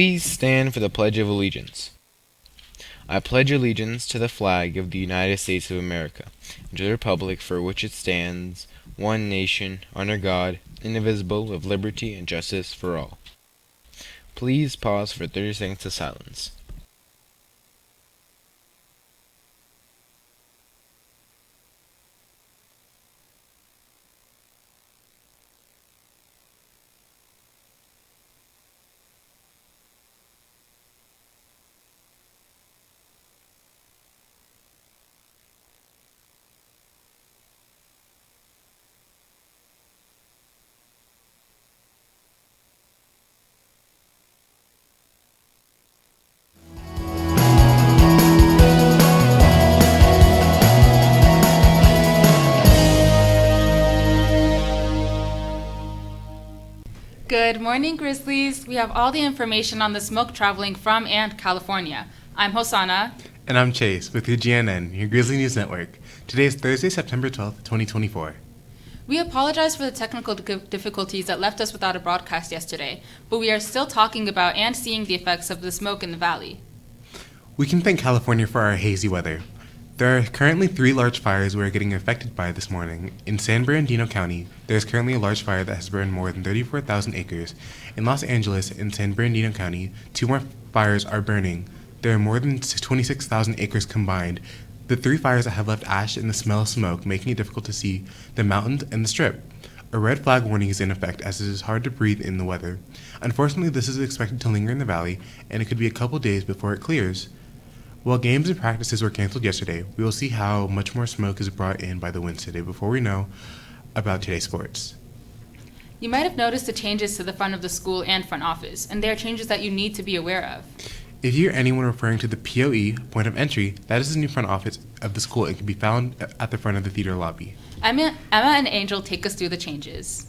Please stand for the Pledge of Allegiance. I pledge allegiance to the flag of the United States of America, and to the republic for which it stands, one nation, under God, indivisible, with liberty and justice for all. Please pause for 30 seconds of silence. Good morning, Grizzlies. We have all the information on the smoke traveling from and California. I'm Hosanna. And I'm Chase with your GNN, your Grizzly News Network. Today is Thursday, September 12th, 2024. We apologize for the technical difficulties that left us without a broadcast yesterday, but we are still talking about and seeing the effects of the smoke in the valley. We can thank California for our hazy weather. There are currently 3 large fires we are getting affected by this morning. In San Bernardino County, there is currently a large fire that has burned more than 34,000 acres. In Los Angeles and San Bernardino County, 2 more fires are burning. There are more than 26,000 acres combined. The 3 fires that have left ash and the smell of smoke, making it difficult to see the mountains and the Strip. A red flag warning is in effect as it is hard to breathe in the weather. Unfortunately, this is expected to linger in the valley, and it could be a couple days before it clears. While games and practices were canceled yesterday, we will see how much more smoke is brought in by the winds today before we know about today's sports. You might have noticed the changes to the front of the school and front office, and they are changes that you need to be aware of. If you hear anyone referring to the POE, point of entry, that is the new front office of the school and can be found at the front of the theater lobby. Emma and Angel take us through the changes.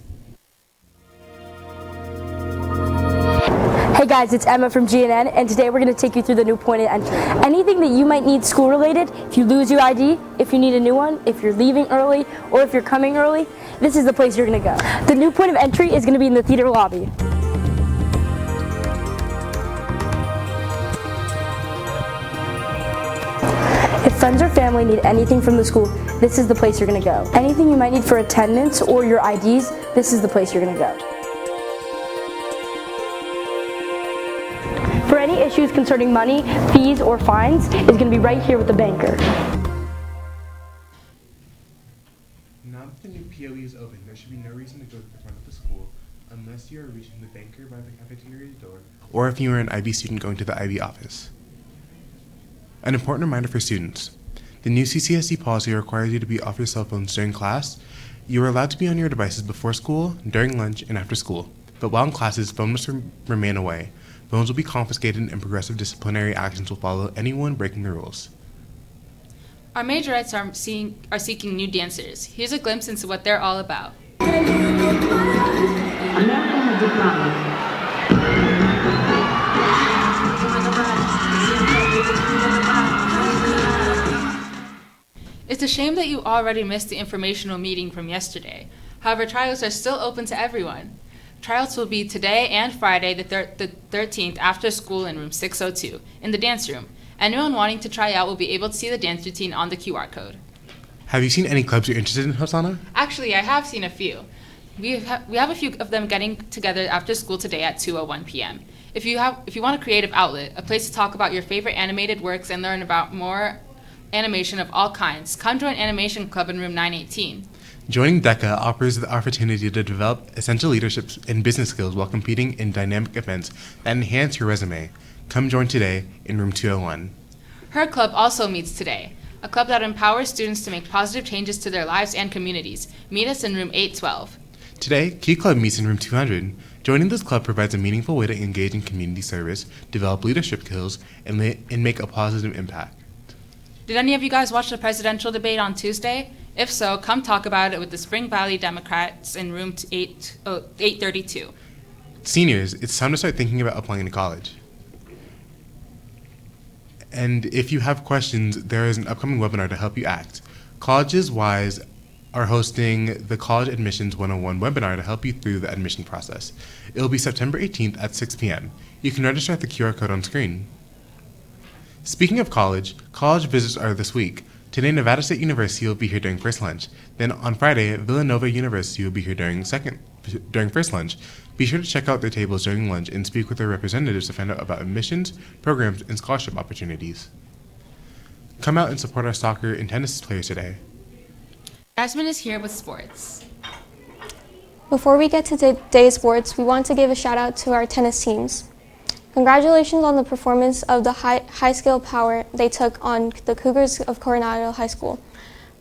Hey guys, it's Emma from GNN, and today we're going to take you through the new point of entry. Anything that you might need school related, if you lose your ID, if you need a new one, if you're leaving early, or if you're coming early, this is the place you're going to go. The new point of entry is going to be in the theater lobby. If friends or family need anything from the school, this is the place you're going to go. Anything you might need for attendance or your IDs, this is the place you're going to go. For any issues concerning money, fees, or fines, is going to be right here with the banker. Now that the new POE is open, there should be no reason to go to the front of the school unless you are reaching the banker by the cafeteria door or if you are an IB student going to the IB office. An important reminder for students. The new CCSD policy requires you to be off your cell phones during class. You are allowed to be on your devices before school, during lunch, and after school. But while in classes, phones must remain away. Phones will be confiscated and progressive disciplinary actions will follow anyone breaking the rules. Our majorettes are seeking new dancers. Here's a glimpse into what they're all about. It's a shame that you already missed the informational meeting from yesterday. However, tryouts are still open to everyone. Tryouts will be today and Friday, the 13th, after school in room 602, in the dance room. Anyone wanting to try out will be able to see the dance routine on the QR code. Have you seen any clubs you're interested in, Hosanna? Actually, I have seen a few. We have a few of them getting together after school today at 2:01 p.m. If you want a creative outlet, a place to talk about your favorite animated works and learn about more animation of all kinds, come join Animation Club in room 918. Joining DECA offers the opportunity to develop essential leadership and business skills while competing in dynamic events that enhance your resume. Come join today in room 201. Her club also meets today, a club that empowers students to make positive changes to their lives and communities. Meet us in room 812. Today, Key Club meets in room 200. Joining this club provides a meaningful way to engage in community service, develop leadership skills, and make a positive impact. Did any of you guys watch the presidential debate on Tuesday? If so, come talk about it with the Spring Valley Democrats in room 832. Seniors, it's time to start thinking about applying to college. And if you have questions, there is an upcoming webinar to help you act. Colleges Wise are hosting the College Admissions 101 webinar to help you through the admission process. It will be September 18th at 6 p.m. You can register at the QR code on screen. Speaking of college visits are this week. Today, Nevada State University will be here during first lunch. Then on Friday, Villanova University will be here during first lunch. Be sure to check out their tables during lunch and speak with their representatives to find out about admissions, programs, and scholarship opportunities. Come out and support our soccer and tennis players today. Jasmine is here with sports. Before we get to today's sports, we want to give a shout out to our tennis teams. Congratulations on the performance of the high skill power they took on the Cougars of Coronado High School.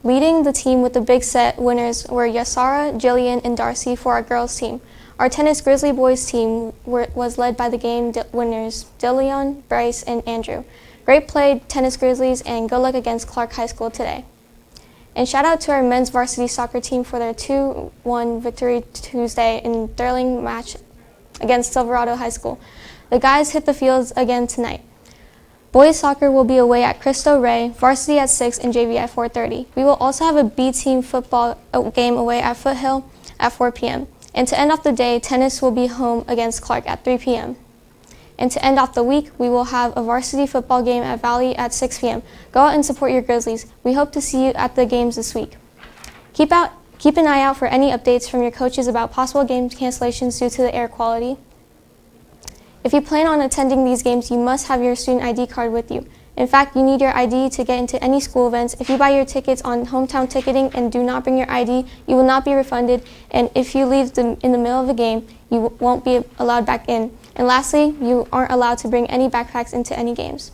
Leading the team with the big set winners were Yasara, Jillian, and Darcy for our girls team. Our tennis Grizzly boys team was led by the game winners Dillion, Bryce, and Andrew. Great play, Tennis Grizzlies, and good luck against Clark High School today. And shout out to our men's varsity soccer team for their 2-1 victory Tuesday in thrilling match against Silverado High School. The guys hit the fields again tonight. Boys soccer will be away at Cristo Rey, varsity at 6 and JV at 4:30. We will also have a B team football game away at Foothill at 4 p.m. And to end off the day, tennis will be home against Clark at 3 p.m. And to end off the week, we will have a varsity football game at Valley at 6 p.m. Go out and support your Grizzlies. We hope to see you at the games this week. Keep an eye out for any updates from your coaches about possible game cancellations due to the air quality. If you plan on attending these games, you must have your student ID card with you. In fact, you need your ID to get into any school events. If you buy your tickets on hometown ticketing and do not bring your ID, you will not be refunded. And if you leave in the middle of a game, you won't be allowed back in. And lastly, you aren't allowed to bring any backpacks into any games.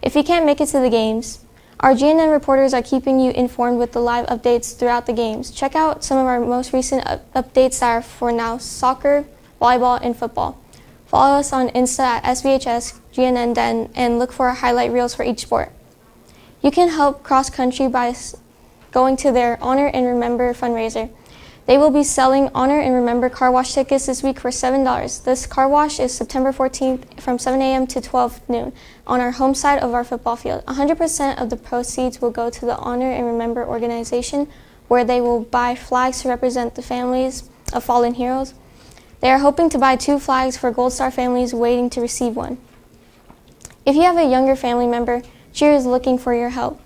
If you can't make it to the games, our GNN reporters are keeping you informed with the live updates throughout the games. Check out some of our most recent updates that are for now soccer, volleyball, and football. Follow us on Insta at SVHS GNN Den and look for our highlight reels for each sport. You can help cross country by going to their Honor and Remember fundraiser. They will be selling Honor and Remember car wash tickets this week for $7. This car wash is September 14th from 7 a.m. to 12 noon on our home side of our football field. 100% of the proceeds will go to the Honor and Remember organization, where they will buy flags to represent the families of fallen heroes. They are hoping to buy 2 flags for Gold Star families waiting to receive one. If you have a younger family member, Cheer is looking for your help.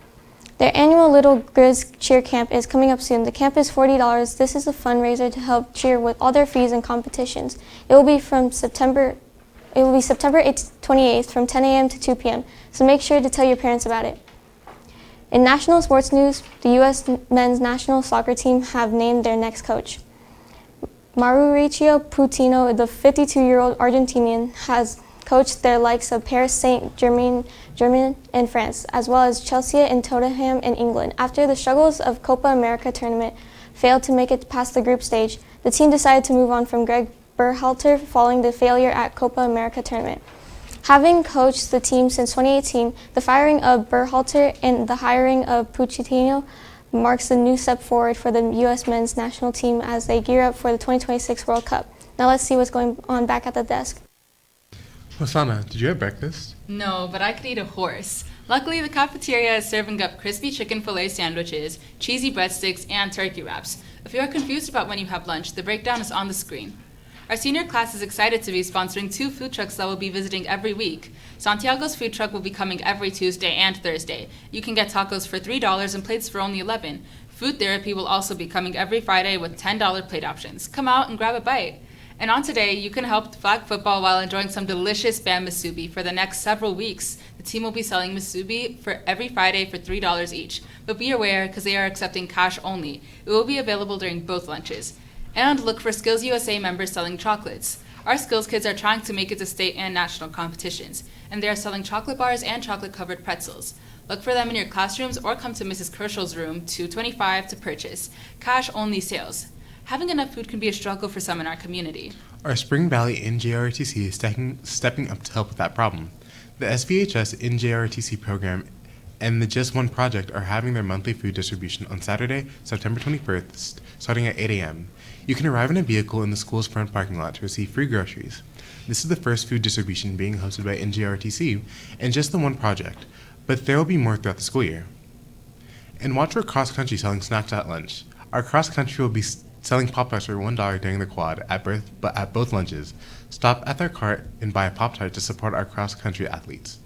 Their annual Little Grizz Cheer Camp is coming up soon. The camp is $40. This is a fundraiser to help Cheer with all their fees and competitions. It will be September 28th from 10 a.m. to 2 p.m., so make sure to tell your parents about it. In national sports news, the U.S. men's national soccer team have named their next coach. Mauricio Pochettino, the 52-year-old Argentinian, has coached their likes of Paris Saint-Germain and France, as well as Chelsea and Tottenham in England. After the struggles of Copa America tournament failed to make it past the group stage, the team decided to move on from Greg Berhalter following the failure at Copa America tournament. Having coached the team since 2018, the firing of Berhalter and the hiring of Pochettino marks a new step forward for the U.S. men's national team as they gear up for the 2026 World Cup. Now let's see what's going on back at the desk. Hosanna, did you have breakfast? No, but I could eat a horse. Luckily, the cafeteria is serving up crispy chicken fillet sandwiches, cheesy breadsticks, and turkey wraps. If you are confused about when you have lunch, the breakdown is on the screen. Our senior class is excited to be sponsoring 2 food trucks that will be visiting every week. Santiago's food truck will be coming every Tuesday and Thursday. You can get tacos for $3 and plates for only $11. Food therapy will also be coming every Friday with $10 plate options. Come out and grab a bite. And on today, you can help flag football while enjoying some delicious Bam Masubi. For the next several weeks, the team will be selling Masubi for every Friday for $3 each. But be aware, because they are accepting cash only. It will be available during both lunches. And look for Skills USA members selling chocolates. Our Skills kids are trying to make it to state and national competitions, and they are selling chocolate bars and chocolate-covered pretzels. Look for them in your classrooms or come to Mrs. Kerschel's room, 225, to purchase. Cash-only sales. Having enough food can be a struggle for some in our community. Our Spring Valley NJRTC is stepping up to help with that problem. The SVHS NJRTC program and the Just One Project are having their monthly food distribution on Saturday, September 21st, starting at 8 a.m. You can arrive in a vehicle in the school's front parking lot to receive free groceries. This is the first food distribution being hosted by NJRTC and Just the One Project, but there will be more throughout the school year. And watch for Cross Country selling snacks at lunch. Our Cross Country will be selling Pop-Tarts for $1 during the quad at both lunches. Stop at their cart and buy a Pop-Tart to support our Cross Country athletes.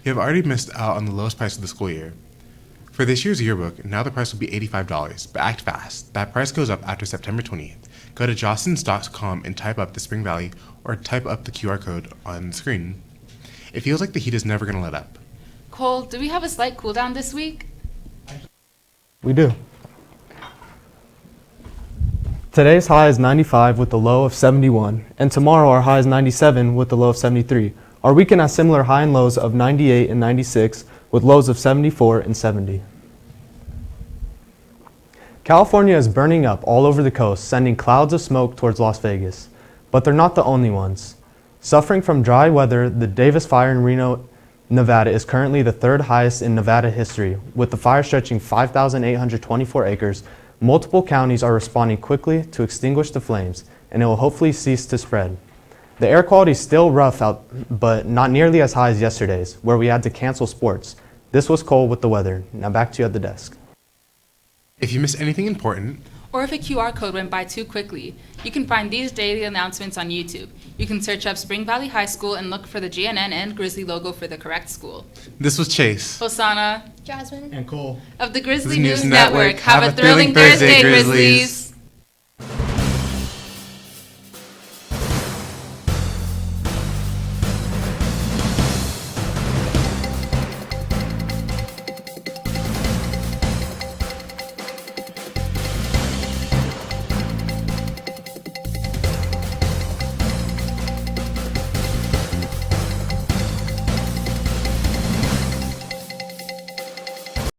You have already missed out on the lowest price of the school year. For this year's yearbook, now the price will be $85, but act fast. That price goes up after September 20th. Go to jostens.com and type up the Spring Valley or type up the QR code on the screen. It feels like the heat is never going to let up. Cole, do we have a slight cool down this week? We do. Today's high is 95 with the low of 71, and tomorrow our high is 97 with the low of 73. Our weekend has similar high and lows of 98 and 96 with lows of 74 and 70. California is burning up all over the coast, sending clouds of smoke towards Las Vegas. But they're not the only ones. Suffering from dry weather, the Davis Fire in Reno, Nevada is currently the third highest in Nevada history, with the fire stretching 5,824 acres. Multiple counties are responding quickly to extinguish the flames, and it will hopefully cease to spread. The air quality is still rough out, but not nearly as high as yesterday's, where we had to cancel sports. This was Cole with the weather. Now back to you at the desk. If you missed anything important, Or if a QR code went by too quickly, you can find these daily announcements on YouTube. You can search up Spring Valley High School and look for the GNN and Grizzly logo for the correct school. this was Chase. Hosanna Jasmine. And Cole. of the Grizzly News News Network. Have a thrilling Thursday, Grizzlies!